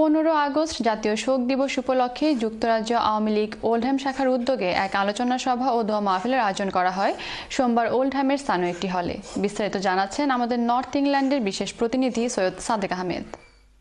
15 August জাতীয় শোক দিবস উপলক্ষে যুক্তরাজ্য আওয়ামী লীগ ওল্ডহ্যাম শাখার উদ্যোগে এক আলোচনা সভা ও দোয়া মাহফিলের আয়োজন করা হয় সোমবার ওল্ডহ্যামের স্থানীয় একটি হলে। বিস্তারিত জানাচ্ছেন আমাদের নর্থ ইংল্যান্ডের বিশেষ প্রতিনিধি সৈয়দ সাদেক আহমেদ।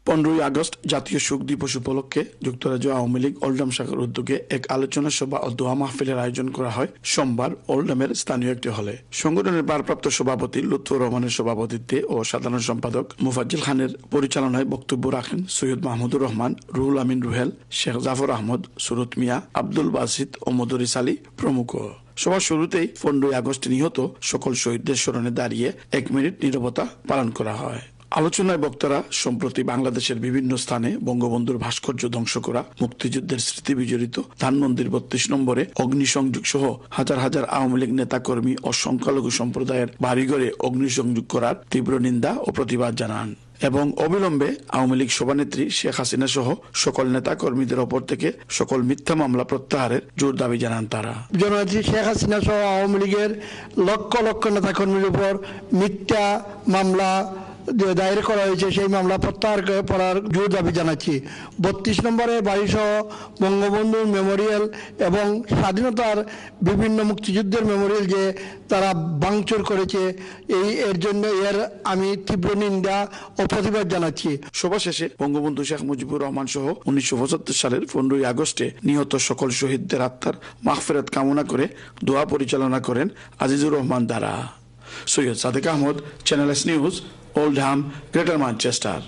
15 আগস্ট জাতীয় শোক দিবস উপলক্ষে যুক্তরাজ্য আওয়ামী লীগ ওল্ডহ্যাম শাখার উদ্যোগে এক আলোচনা সভা ও দোয়া মাহফিলের আয়োজন করা হয় সোমবার ওল্ডহ্যামের স্থানীয় একটি হলে। সংগঠনের ভারপ্রাপ্ত সভাপতি লুৎফর রহমানের সভাপতিত্বে ও সাধারণ সম্পাদক মুফাজ্জল খানের পরিচালনায় বক্তব্য রাখেন সৈয়দ মাহমুদুর রহমান, রুহুল আমিন রুহেল, শেখ জাফর আহমদ, সুরত মিয়া, আব্দুল বাসিত ও মদরিস আলী প্রমুখ। সবার শুরুতেই 15 আগস্ট নিহত সকল শহীদদের স্মরণে দাঁড়িয়ে 1 মিনিট নীরবতা পালন করা হয়। আলোচনায় বক্তারা সম্প্রতি বাংলাদেশের বিভিন্ন স্থানে বঙ্গবন্ধুর ভাস্কর্য ধ্বংস করা, মুক্তিযুদ্ধের স্মৃতি বিজড়িত ধানমন্দির 32 নম্বরে অগ্নিসংযোগ সহ হাজার হাজার আওয়ামী লীগ নেতাকর্মী ও সংখ্যালঘু সম্প্রদায়ের বাড়িঘরে অগ্নিসংযোগ করার তীব্র নিন্দা ও প্রতিবাদ জানান এবং অবিলম্বে আওয়ামী লীগ সভানেত্রী শেখ হাসিনা সহ সকল নেতা কর্মীদের ওপর থেকে সকল মিথ্যা মামলা প্রত্যাহারের জোর দাবি জানান তারা। জননেত্রী শেখ হাসিনা সহ আওয়ামী লীগের লক্ষ লক্ষ নেতা কর্মীর উপর মিথ্যা মামলা দায়ের করা হয়েছে, সেই মামলা প্রত্যাহার করার জোর দাবি জানাচ্ছি। 32 নম্বরের বাড়িসহ বঙ্গবন্ধুর মেমোরিয়াল এবং স্বাধীনতার বিভিন্ন মুক্তিযুদ্ধের মেমোরিয়াল যে তারা ভাঙচুর করেছে, এর জন্য আমি তীব্র নিন্দা ও প্রতিবাদ জানাচ্ছি। সভা শেষে বঙ্গবন্ধু শেখ মুজিবুর রহমান সহ 1975 সালের 15 আগস্টে নিহত সকল শহীদদের আত্মার মাগফিরাত কামনা করে দোয়া পরিচালনা করেন আজিজুর রহমান দারা। Syed Sadek Ahmed, channel S news, Oldham, Greater Manchester.